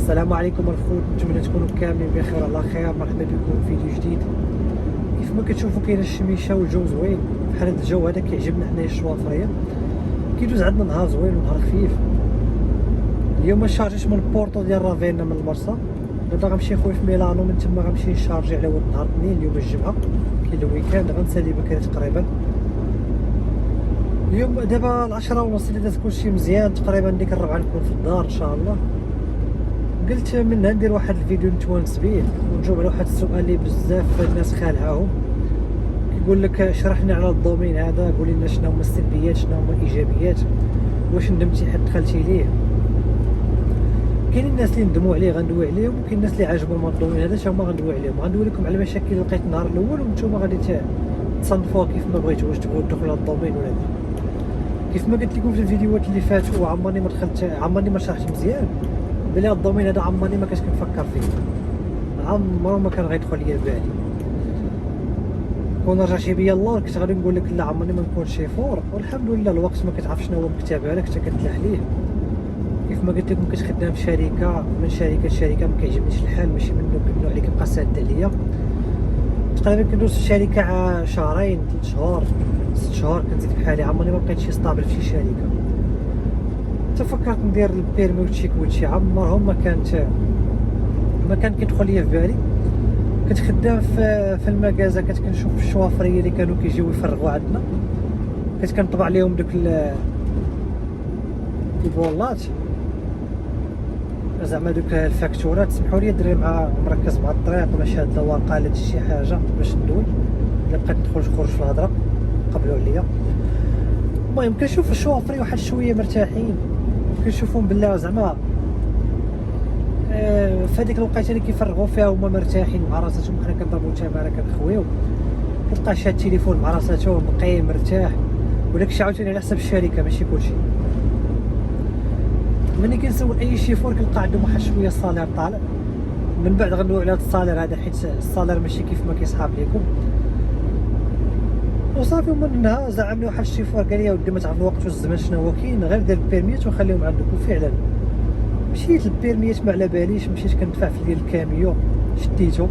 السلام عليكم الخوت، نتمنى تكونوا كاملين بخير على خير. مرحبا بكم في فيديو جديد. كيف ما كتشوفوا كاينه الشميشه والجو زوين. بحال هذا الجو هذا كيعجبنا حنايا الشوافريه، كيدوز عندنا نهار زوين ونهار خفيف. اليوم شارجيت من البورطو ديال رافينا من المرسى، دابا غنمشي خويا في ميلانو، من تما غنمشي نشارجي على ود نهار الاثنين. اليوم الجمعه كاين الويكاند، غنسالي بكري تقريبا. اليوم دابا 10:30 اللي دازت كلشي مزيان تقريبا، ديك 4 نكون في الدار ان شاء الله. قلت منها ندير واحد الفيديو نتوانس به ونجاوب على واحد السؤال اللي بزاف الناس خالعاهم. كيقول لك اشرح لنا على الدومين هذا، قول لنا شنو هما السلبيات شنو هما الايجابيات، واش ندمتي حد دخلتي ليه. كاين الناس اللي ندموا عليه غندوي عليهم، وكاين الناس اللي عجبهم الدومين هذا حتى هما غندوي عليهم. غندوي لكم على المشاكل اللي لقيت النهار الاول، وانتم غادي تصنفوها كيف ما بغيتوا، واش تبغوا تدخلوا على الدومين ولا لا. كيف ما قلت لكم في الفيديوهات اللي فاتوا، وعمرني ما دخلت، عمرني ما شرحت مزيان بلي الدومين هذا، عمرني ما كنت كنفكر فيه، عمره ما كان غيدخل ليا بالي. كون رجع شي بيا الله كنت غادي نقول لك لا، عمرني ما نكون شيفور. والحمد لله الوقت ما كتعرف شنو هو مكتاب عليك حتى كتلاح ليه. كيف ما قلت لكم كنت خدام في شركه، من شركه لشركه ما كيعجبنيش الحال، ماشي من النوع اللي كيبقى ساد عليا. تقريبا كندوز في الشركه شهرين 3 شهور 6 شهور كنزيد بحالي، عمرني ما بقيت شي ستابل في شي شركه. تفكرت ندير البيرمي وتشيك وهادشي، عمرهم ما كان كيدخل ليا في بالي. كنت خدام في المكازا، كنت كنشوف الشوافريه اللي كانوا كيجيو يفرغوا عندنا، كنت كنطبع لهم دوك البولات، زعما دوك الفاكتورات. سمحوا لي الدراري مع مركز مع الطريق، ولا شاد ورقه ولا شي حاجه باش ندوي، الا بقيت ندخل خرج في الهضره قبلوا عليا. المهم كنشوف الشوافري واحد شويه مرتاحين، كنشوفهم بالله زعما في هذيك الوقيته اللي كيفرغوا فيها هما مرتاحين مع راساتهم، حنا كنضربوا تماره كنخويو، كتلقى شاد التليفون مع راساتو نقي مرتاح. وداكشي عاوتاني على حسب الشركه ماشي كلشي. ملي كنسول اي شيفور كنلقى عندهم واحد شويه الصالير طالع. من بعد غندويو على هذا الصالير هذا، حيت الصالير ماشي كيف ما كيصحاب ليكم. وصافي ومنها زعمني واحد الشيفور قال لي ودي ما تعرف الوقت والزمن شنو هو كاين، غير دير البيرميات وخليهم عندك. وفعلا مشيت البيرميات ما على باليش، مشيت كندفع في ديال الكاميو شديتو،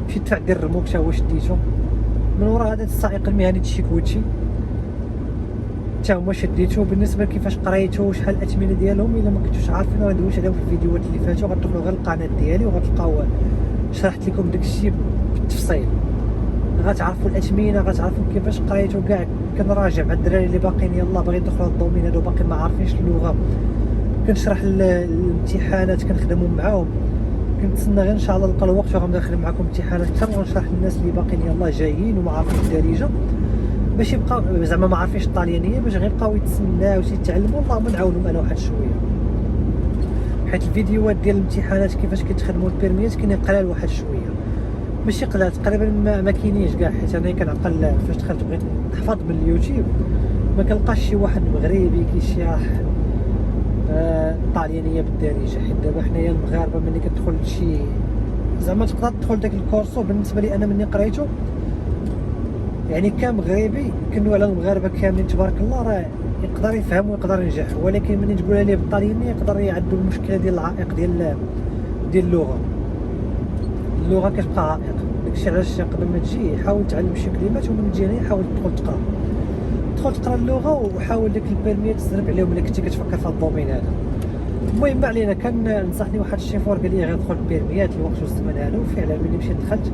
مشيت دفع ديال الرموك حتى هو شديتو. من وراء هذا السائق المهني تشيكوتشي حتى هما شديتو. بالنسبه لكيفاش قريتو وشحال الاثمنه ديالهم، الا ما كنتوش عارفين راه ندويش عليهم في الفيديوهات اللي فاتوا، غتدخلوا غير القناه ديالي وغتلقاو شرحت لكم داكشي بالتفصيل. غتعرفوا الاثمنه، غتعرفوا كيفاش قريتو كاع. كنراجع مع الدراري اللي باقيين يلاه باغيين يدخلوا الدومين هذا وباقي ما عارفينش اللغه، كنشرح الامتحانات كنخدموا معاهم. كنتسنى غير ان شاء الله نلقى الوقت وغندخل معكم امتحانات اكثر، ونشرح للناس اللي باقيين يلاه جايين وما عارفين الدارجه، باش يبقى زعما ما عارفينش الطاليانيه، باش غير يبقاو يتسناو ويتعلموا. اللهم نعاونهم انا واحد شويه، حيت الفيديوهات ديال الامتحانات كيفاش كيتخدموا البيرميات كاين قلال واحد شويه، ماشي قلال تقريبا ما كاينينش كاع. حيت انا كنعقل فاش دخلت بغيت نحفظ من اليوتيوب ما كنلقاش شي واحد مغربي كيشرح الطاليانيه بالدارجه. حيت دابا حنايا المغاربه ملي كتدخل شي زعما تقدر تدخل داك الكورسو. بالنسبه لي انا مني قريتو يعني كمغربي كنو على المغاربه كاملين تبارك الله راه يقدر يفهم ويقدر ينجح، ولكن ملي تقولها ليه بالطاليانيه يقدر عنده المشكله ديال العائق ديال اللغه كتبقى عائق. داكشي علاش قبل ما تجي حاول تعلم شي كلمات، ومن تجي هنا حاول تدخل تقرا اللغه، وحاول ديك البيرميات تزرب عليهم ملي كنتي كتفكر في الدومين هذا. المهم ما علينا، كان نصحني واحد الشيفور قال لي غير دخل البيرميات الوقت والزمن هذا. وفعلا ملي مشيت دخلت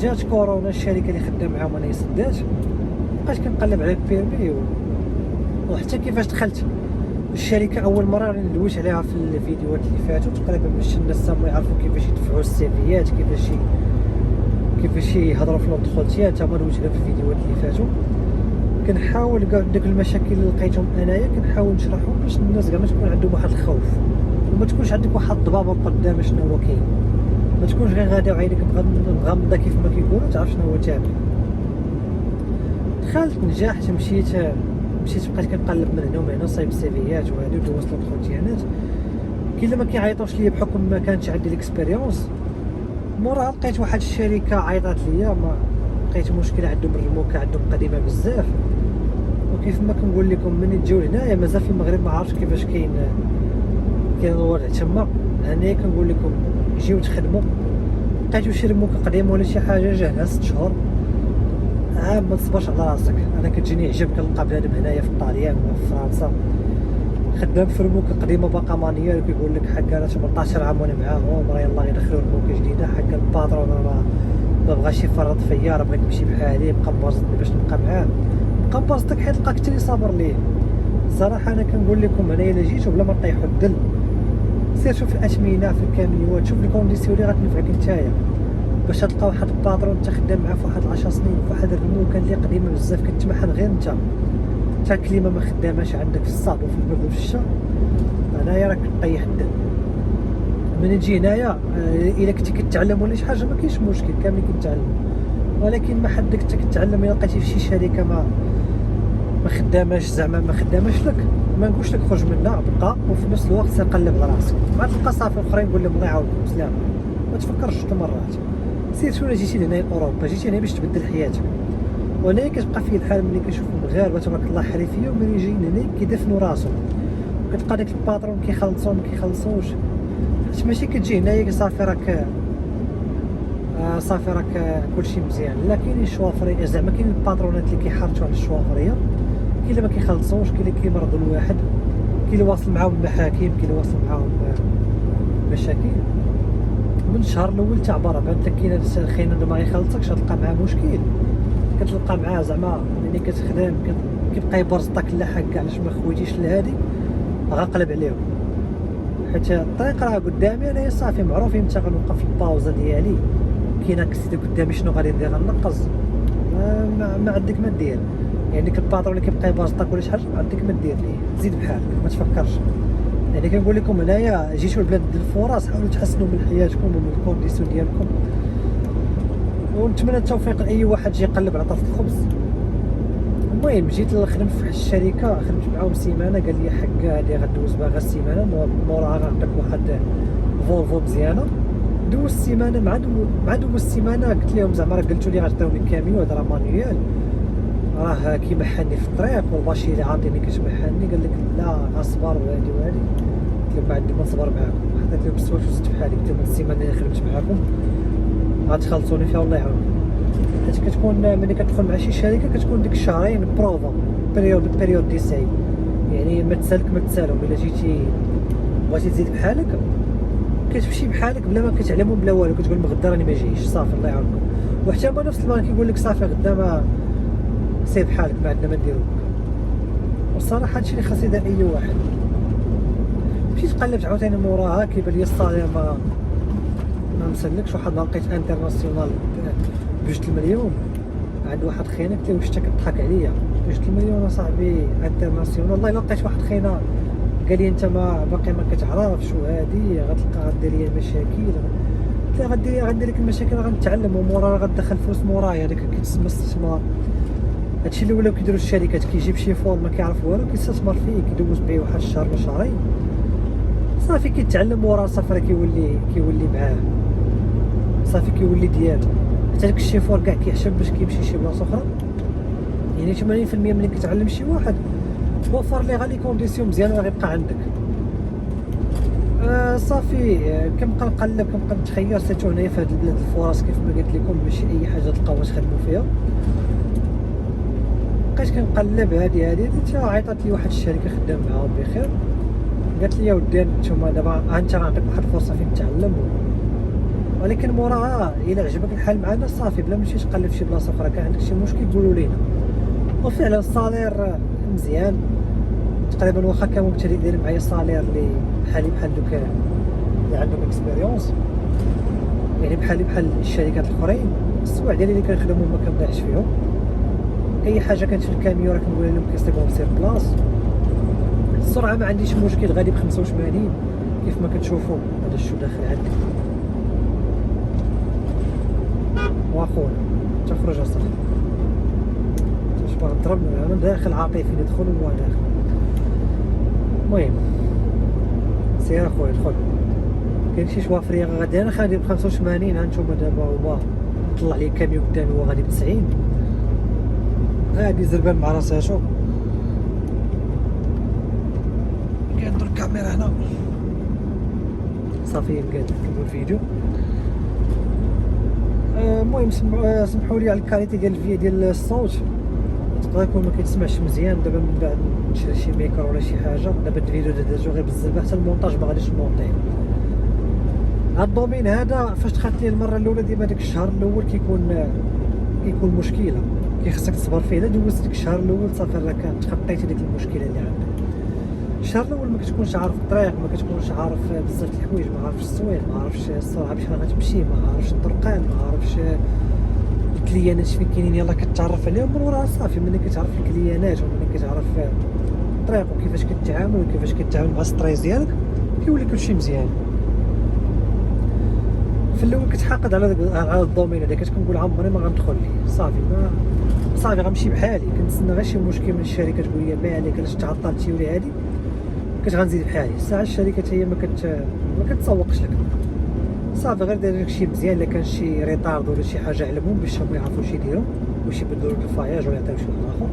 جات كورونا، الشركه اللي خدام معاهم انا سدات، بقيت كنقلب على البيرمي وحتى كيفاش دخلت الشركه اول مره راني ندويش عليها في الفيديوهات اللي فاتوا تقريبا، باش الناس تما يعرفوا كيفاش يدفعوا السيفيات، كيفاش يهضروا في لونتخوتيان. تما دويت عليها في الفيديوهات اللي فاتوا. كنحاول كاع داك المشاكل اللي لقيتهم انايا كنحاول نشرحهم باش الناس كاع ما تكون عندهم واحد الخوف، وما تكونش عندك واحد الضبابه قدام شنو هو كاين. ما تكونش غير غادا وعينك مغمضه كيف ما كيقولوا تعرف شنو هو تابع. دخلت نجحت، مشيت بقيت كنقلب من هنا ومن هنا، صايب سيفيات وهادو دوزت لونتخوتيانات. كاين اللي ما كيعيطوش ليا بحكم ما كانتش عندي الاكسبيريونس. موراها لقيت واحد الشركه عيطات ليا، ما لقيت مشكله عندهم الرموكه عندهم قديمه بزاف. وكيف ما كنقول لكم ملي تجيو لهنايا مازال في المغرب ما عرفتش كيفاش كاين الوضع تما. هنا كنقول لكم جيو تخدموا، بقيتو شي رموكه قديمه ولا شي حاجه جاهله 6 شهور، عام ما تصبرش على راسك. انا كتجيني عجب كنلقى بنادم هنايا في الطاليان ولا في فرنسا خدام في رموكه قديمه باقا مانيال، كيقول لك حكا انا 18 عام وانا معاهم، راه يلاه يدخلوا رموكه جديده، حكا الباترون راه ما بغاش يفرط فيا، راه بغيت نمشي بحالي، بقى مبرزطني باش نبقى معاه، بقى مبرزطك حيت لقاك انت اللي صابر ليه. صراحه انا كنقول لكم انايا الا جيتو بلا ما طيحوا الدل، سير شوف الاثمنه في الكاميوات، شوف الكونديسيون اللي غتنفعك نتايا باش تلقى واحد الباترون انت خدام معاه في واحد 10 سنين في واحد الرموكه اللي قديمه بزاف كتمحن غير انت، حتى الكليمه ما خداماش عندك في الصاب وفي البرد وفي الشتا، هنايا راك طيح الدم. من تجي هنايا الا كنتي كتعلم ولا شي حاجه ما كاينش مشكل، كاملين كنتعلموا، ولكن ما حدك انت كتعلم الا لقيتي في شي شركه ما خداماش، زعما ما خداماش لك، ما نقولش لك خرج منها بقى، وفي نفس الوقت سير قلب على راسك، ما تلقى صافي اخرين نقول لهم الله يعاونكم بسلامه، ما تفكرش 6 مرات. سير ولا جيتي لهنا اوروبا، جيتي هنا باش تبدل حياتك، وهنايا كتبقى فيه الحال ملي كنشوف المغاربه تبارك الله حريفيه وملي جايين هنا كيدفنوا راسهم، كتلقى داك الباترون كيخلصوا ما كيخلصوش، حيت ماشي كتجي هنايا صافي راك صافي راك كلشي مزيان، لا كاينين الشوافري زعما كاين الباترونات اللي كيحرجوا على الشوافريه، كاين اللي ما كيخلصوش، كاين اللي كيمرضوا الواحد، كاين اللي واصل معاهم المحاكم، كاين اللي واصل معاهم مشاكل. من الشهر الاول تاع برا بانت لك كاين هاد الخينا اللي ما يخلصكش تلقى معاه مشكل، كتلقى معاه زعما ملي كتخدم كيبقى يبرزطك لا حق علاش ما خويتيش لهادي غنقلب عليهم، حيت الطريق راه قدامي انايا صافي معروفين، متى غنوقف في الباوزه ديالي كاين هاك السيده قدامي شنو غادي ندير غنقز، ما عندك ما دير، يعني ديك الباترون اللي كيبقى يبرزطك ولا شي حاجه ما عندك ما دير ليه، زيد بحالك ما تفكرش. يعني كنقول لكم هنايا جيتو لبلاد الفرص، حاولوا تحسنوا من حياتكم ومن الكونديسيون ديالكم، ونتمنى التوفيق لاي واحد جاي يقلب على طرف الخبز. المهم جيت نخدم في الشركه، خدمت معاهم سيمانه، قال لي حق هادي غدوز بها غير السيمانه، موراها غنعطيك واحد فولفو مزيانه. دوز السيمانه مع دوز السيمانه قلت لهم زعما راه قلتوا لي غتعطيوني الكاميو هذا راه مانيوال، راه كيمحني في الطريق والباشي اللي عاطيني كتمحني، قال لك لا غصبر وهادي وهادي، قلت لهم ما عندي ما نصبر معاكم، حطيت لهم السواش وزدت في حالي، قلت لهم السيمانه اللي خدمت معاكم غتخلصوني فيها والله يعاونكم، حيت كتكون ملي كتدخل مع شي شركه كتكون ديك الشهرين بروفا بيريود ديساي، يعني ما تسالك ما تسالهم، الا جيتي بغيتي تزيد بحالك كتمشي بحالك بلا ما كتعلمهم بلا والو، كتقول من غدا راني ما جايش صافي الله يعاونكم، وحتى هو نفس المره كيقول لك صافي غدا ما سير بحالك ما عندنا ما نديرو. والصراحه هادشي اللي خاص يدير اي واحد. مشيت قلبت عاوتاني موراها كيبان لي الصالير ما مسلكش، واحد النهار لقيت انترناسيونال ب2 المليون عند واحد خينا، قلت له واش انت كتضحك عليا 2 المليون اصاحبي انترناسيونال، والله الا لقيت واحد خينا قال لي انت ما باقي ما كتعرفش وهادي غتلقى غدير لي مشاكل، قلت له غدير لك المشاكل غنتعلم ومورا غندخل فلوس مورايا، هذاك كيتسمى الاستثمار. هادشي اللي ولاو كيديروا الشركات، كيجيب شي فور ما كيعرف والو كيستثمر فيه، كيدوز بيه واحد الشهر ولا شهرين صافي كيتعلم مورا صافي راه كيولي معاه صافي كيولي ديالو، حتى داك الشيفور كاع كيحشم باش كيمشي شي بلاصه اخرى. يعني 80% ملي كتعلم شي واحد وفر ليه غير لي كونديسيون مزيانه غيبقى عندك. صافي كنبقى نقلب كنبقى نتخير، سيرتو هنايا في هاد البلاد الفرص كيف ما قلت لكم ماشي اي حاجه تلقاوها تخدموا فيها. بقيت كنقلب هادي حتى عيطات لي واحد الشركه خدام معاهم بخير، قالت لي يا ودي نتوما دابا انت غنعطيك واحد الفرصه فين تتعلم، ولكن موراها الا عجبك الحال معنا صافي بلا ما تمشي تقلب في شي بلاصه اخرى، كان عندك شي مشكل قولوا لينا. وفعلا الصالير مزيان تقريبا، واخا كان مبتدئ داير معايا صالير اللي بحال دوك اللي عندهم اكسبيريونس، يعني بحال الشركات الاخرين، السوايع ديالي اللي كنخدمهم ما كنضيعش فيهم، اي حاجه كانت في الكاميو راه كنقول لهم كيصيبهم سير بلاص، السرعه ما عنديش مشكل غادي ب 85 كيف ما كتشوفوا. هذا الشو داخل عندي واخويا تخرج اصاحبي تشبه نضرب، انا داخل عاطفي ندخل وهو داخل. المهم سير اخويا دخل، كاين شي شوافريه غادي انا خادي ب 85، هانتوما دابا هو طلع لي كاميو قدامي هو غادي ب 90، غادي زربان مع راساتو. كندير الكاميرا هنا صافي نكملوا الفيديو. المهم سمحوا لي على الكاليتي ديال الفيديو ديال الصوت، تقدر يكون ما كيتسمعش مزيان. دابا من بعد نشري شي ميكرو ولا شي حاجه. دابا الفيديو درتو غير بالزبه، حتى المونتاج ما غاديش نمونطيه. هاد الدومين هذا فاش دخلت ليه المره الاولى ديما داك الشهر الاول كيكون مشكله، خصك تصبر فيه. الا دوزت ديك الشهر الاول صافي راه تخطيتي ديك المشكله اللي عندك. الشهر الاول ما كتكونش عارف الطريق، ما كتكونش عارف بزاف د الحوايج، ما عارفش السويق، ما عارفش السرعه باش غتمشي، ما عارفش الطرقان، ما عارفش الكليانات فين كاينين. يلاه كتعرف عليهم من وراها صافي. ملي كتعرف الكليانات وملي كتعرف الطريق وكيفاش كتعامل وكيفاش كتعامل مع ستريس ديالك، كيولي كلشي مزيان. في الاول كتحاقد على الدومين هذا، كتقول عمري ما غندخل ليه، صافي غنمشي بحالي. كنتسنى غير شي مشكل من الشركه تقول لي ما عليك علاش تعطلتي ولا هادي، غنزيد بحالي. الساعه الشركه هي ما كتسوقش لك، صافي غير دير داكشي مزيان. الا كان شي ريطارد ولا شي حاجه علمهم باش هما يعرفوا شي يديروا، واش يبدلوا لك الفاياج ولا يعطيو شي واحد اخر.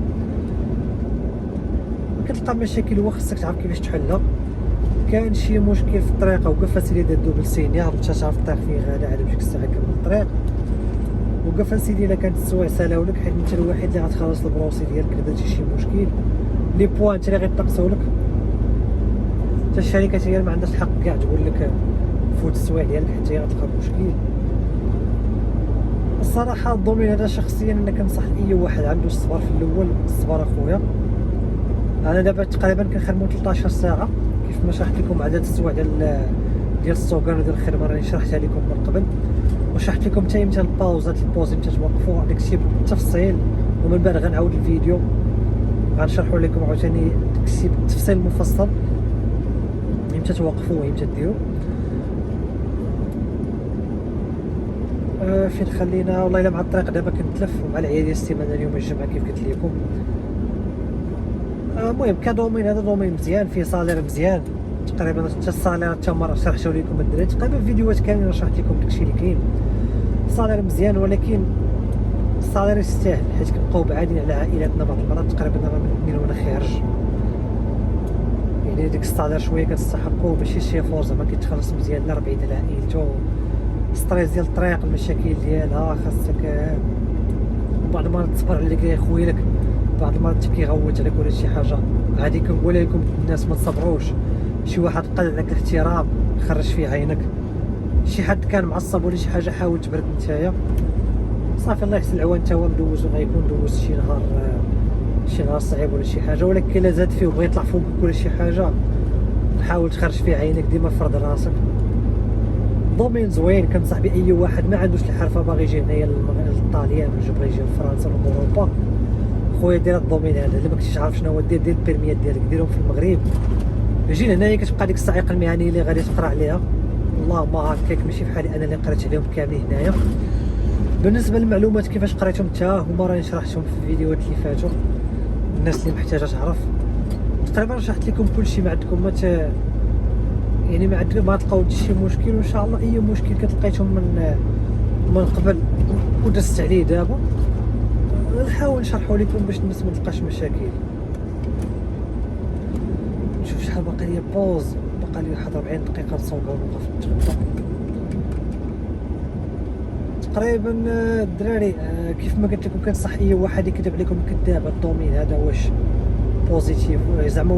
كتلقى مشاكل هو خصك تعرف كيفاش تحلها. كان شي مشكل في الطريق وقف سيدي دار دوبل سينيار، مشى تعرف الطريق فين غادا عاد ديك الساعه كمل الطريق. وقف سيدي الا كانت السوايع سالاو لك، حيت انت الوحيد اللي غتخلص البروسي ديالك. درتي شي مشكل لي بوان انت اللي غيطقسوا لك، حتى الشركه هي ما عندهاش الحق كاع تقول لك فوت السوايع ديالك حتى هي غتلقى مشكل. الصراحه الدومين هذا شخصيا انا كنصح اي واحد عنده الصبر في الاول. الصبر اخويا، انا دابا تقريبا كنخدمو 13 ساعه كيف ما شرحت لكم عدد السوايع ديال السوغان وديال الخدمه راني شرحتها لكم من قبل، وشرحت لكم حتى امتى الباوزات متى توقفوا داكشي بالتفصيل. ومن بعد غنعاود الفيديو غنشرحوا لكم عاوتاني داكشي بالتفصيل المفصل، امتى توقفوا وامتى ديروا. فين خلينا؟ والله الا مع الطريق دابا كنتلف، ومع العيا ديال السيمانه اليوم الجمعه كيف قلت لكم. المهم كدومين هذا دومين مزيان، فيه صالير مزيان تقريبا. حتى الصالير حتى مره شرحته لكم الدراري، تقريبا فيديوهات كاملين شرحت لكم داكشي اللي كاين. الصالير مزيان، ولكن الصالير يستاهل، حيت كنبقاو بعادين على عائلاتنا بعض المرات. تقريبا راه من وانا خارج يعني ديك الصالير شويه كتستحقوه، ماشي شي فور زعما كيتخلص مزيان لا بعيد على عائلته. ستريس ديال الطريق، المشاكل ديالها خاصك بعض المرات تصبر على ديك خويا لك، بعض المرات كيغوت عليك ولا شي حاجه. هادي كنقول لكم الناس ما تصبروش. شي واحد قل لك الاحترام خرج فيه عينك، شي حد كان معصب ولا شي حاجه حاول تبرد نتايا، صافي الله يحسن العوان. تا هو مدوز وغيكون دوز شي نهار صعيب ولا شي حاجه، ولكن الا زاد فيه وبغى يطلع فوقك ولا شي حاجه حاول تخرج فيه عينك. ديما فرض راسك. دومين زوين، كنصح باي واحد ما عندوش الحرفه باغي يجي هنايا للطاليان ولا بغى يجي لفرنسا ولا اوروبا. خويا دير الدومين هذا. الا ما كنتيش عارف شنو هو دير البيرميات ديالك ديرهم في المغرب. جي لهنايا كتبقى ديك الصاعقه المهنيه اللي غادي تقرا عليها. اللهم هكاك ماشي بحالي انا اللي قريت عليهم كاملين هنايا. بالنسبه للمعلومات كيفاش قريتهم حتى هما راني شرحتهم في الفيديوهات اللي فاتوا. الناس اللي محتاجه تعرف تقريبا شرحت لكم كلشي. ما عندكم يعني ما تلقاو شي مشكل، وان شاء الله اي مشكل كتلقيتهم من قبل ودزت عليه دابا نحاول نشرحوا لكم باش الناس ما تلقاش مشاكل. نشوف شحال باقي لي بوز، باقي لي واحد 40 دقيقه نصوب ونوقف نتغدى تقريبا. الدراري كيف ما قلت لكم كنصح اي واحد يكذب عليكم كذاب. الدومين هذا واش بوزيتيف زعما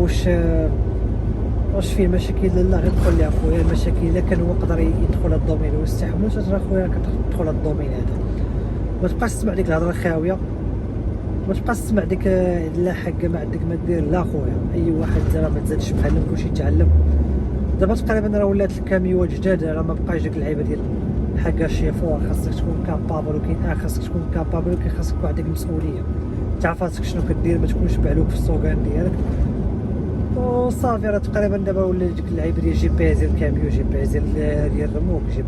واش فيه مشاكل؟ لا غير تقول لي اخويا المشاكل الا كان هو يقدر يدخل الدومين ويستحملوا، ترى اخويا كتدخل الدومين هذا. ما تبقاش تسمع ديك الهضره خاويه، ما تبقاش تسمع ديك لا حاجه ما عندك ما دير. لا خويا اي واحد زعما ما تزادش معلم كلشي يتعلم. دابا تقريبا راه ولات الكاميو الجداد، راه ما بقاش ديك اللعيبه ديال حاجه شيفور. خاصك تكون كابابل، وكاين خاصك تكون كابابل، ولكن خاصك يكون عندك المسؤوليه، تعرف راسك شنو كدير، ما تكونش بعلوك في السوقان ديالك. وصافي راه تقريبا دابا ولا ديك اللعيبه ديال جي بي اس ديال الكاميو، جي بي اس ديال الريموك، جي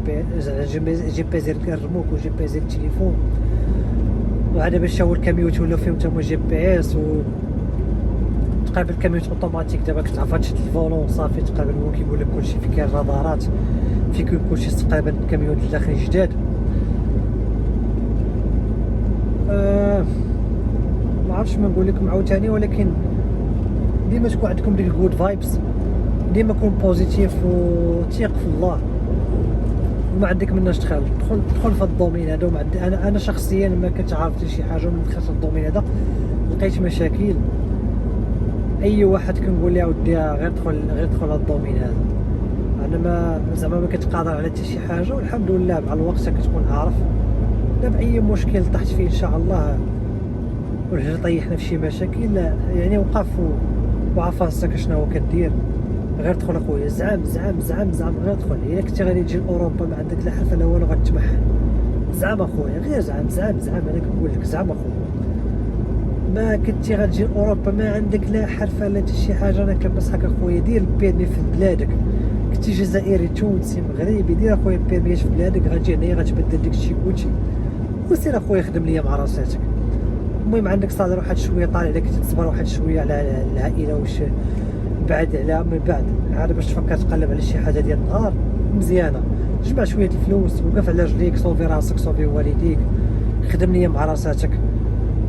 بي اس ديال الريموك وجي بي اس ديال التليفون. وعاد باش هو الكاميوت ولاو فيهم تما جي بي اس. و تقريبا الكاميوت اوتوماتيك دابا كتعرف تشد الفولون صافي. تقريبا هو كيقول لك كلشي فيه كاين رادارات، فيه كلشي تقريبا الكاميوت اللي داخلين جداد. ما عرفتش ما نقول لكم عاوتاني، ولكن ديما تكون عندكم ديك الجود فايبس، ديما كون بوزيتيف وثيق في الله. وما عندك مناش تخرج. دخل في الدومين هذا. وما عندي انا شخصيا ما كنت عارف حتى شي حاجه. من دخلت الدومين هذا لقيت مشاكل. اي واحد كنقول له اودي غير دخل هذا الدومين هذا. انا ما كنت قادر على حتى شي حاجه، والحمد لله مع الوقت كتكون عارف. لا باي مشكل طحت فيه ان شاء الله ولا طيحنا في شي مشاكل يعني وقف وعرف راسك شنو كدير. غير دخل اخويا، زعم غير دخل. الا كنتي غادي تجي لاوروبا ما عندك لا حرفه لا والو غتمحن. زعم اخويا، غير زعم انا كنقول لك زعم اخويا. ما كنتي غتجي لاوروبا ما عندك لا حرفه لا حتى شي حاجه، انا كنبصحك اخويا دير البيرمي في بلادك. كنتي جزائري تونسي مغربي دير اخويا البيرمي في بلادك. غتجي هنايا غتبدل ديك الشيء كلشي وسير اخويا خدم ليا مع راساتك. المهم عندك صادر واحد شويه طالع عليك تصبر واحد شويه على العائله واش بعد على من بعد عاد باش تفكر تقلب على شي حاجه ديال النهار مزيانه. جمع شويه الفلوس وقف على رجليك، صوفي راسك صوفي والديك، خدم ليا مع راساتك.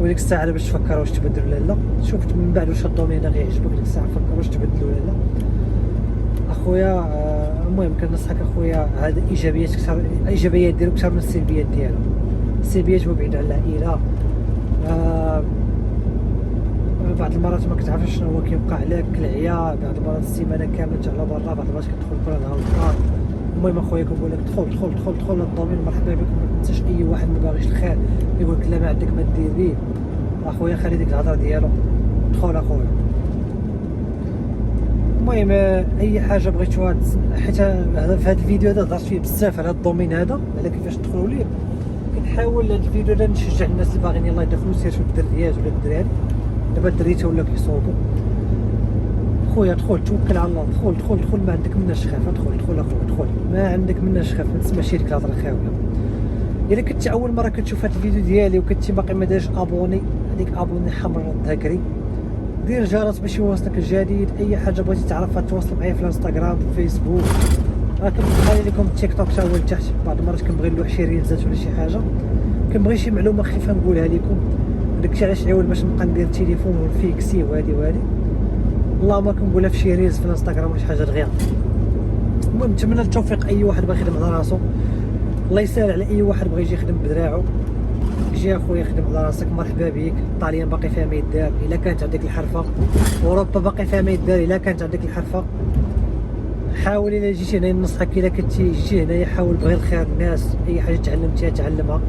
وديك الساعه باش تفكر واش تبدل ولا لا. شفت من بعد واش الدومين غيعجبك ديك الساعه فكر واش تبدل ولا لا اخويا. المهم كنصحك اخويا هذا ايجابيات كثر، ايجابيات ديالو كثر من السلبيات ديالو. السلبيات هو بعيد على العائله. بعض المرات ما كتعرفش شنو هو كيوقع لك، العيا بعض المرات السيمانه كامله على برا، بعض المرات كتدخل كل نهار للدار. المهم اخويا كنقول لك دخل للدومين مرحبا بك. ما تنساش اي واحد ما باغيش الخير يقول لك لا ما عندك ما دير به اخويا، خلي ديك الهضره ديالو دخل اخويا. المهم اي حاجه بغيتوها حيت هذا في هذا الفيديو هذا هضرت فيه بزاف على الدومين هذا على كيفاش تدخلوا ليه. كنحاول هذا الفيديو هذا نشجع الناس اللي باغيين يلاه يدخلوا. سير شوف الدريات ولا الدراري دابا الدريات ولاو كيصوبوا. خويا دخل توكل على الله، دخل ما عندك مناش خاف. دخل اخويا دخل ما عندك مناش خاف. ما تسمعش ديك الهضره خاويه. الا كنتي اول مره كتشوف هذا الفيديو ديالي وكنتي باقي ما دايرش ابوني، هذيك ابوني حمراء ذاكري، دير الجرس باش يوصلك الجديد. اي حاجه بغيتي تعرفها تواصل معايا في الانستغرام في الفيسبوك. كنبغي لكم التيك توك حتى هو لتحت. بعض المرات كنبغي نلوح شي ريلزات ولا شي حاجه، كنبغي شي معلومه خفيفه نقولها لكم. داكشي علاش عاول باش نبقى ندير التليفون والفيكسي وهادي اللهم كنقولها في شي ريلز في الانستغرام ولا شي حاجه دغيا. المهم نتمنى التوفيق اي واحد باغي يخدم على راسو. الله يسهل على اي واحد بغى يجي يخدم بدراعو. جي اخويا خدم على راسك، مرحبا بك. الطاليان باقي فيها ما يدار الا كانت عندك الحرفه، اوروبا باقي فيها ما يدار الا كانت عندك الحرفه. حاول الا جيتي هنا ننصحك، الا كنتي جيتي هنايا حاول بغي الخير الناس. اي حاجه تعلمتيها تعلمها،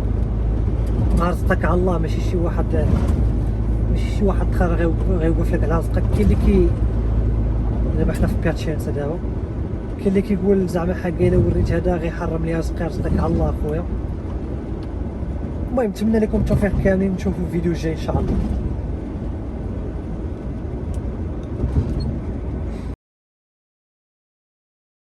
رزقك على الله. ماشي شي واحد اخر غيوقف لك على رزقك. كاين اللي دابا حنا في بيرت شانس دابا، كاين اللي كيقول زعما حقا الا وريت هذا غيحرم لي رزقي. رزقك على الله اخويا. المهم نتمنى لكم التوفيق كاملين. نشوفوا الفيديو الجاي ان شاء الله.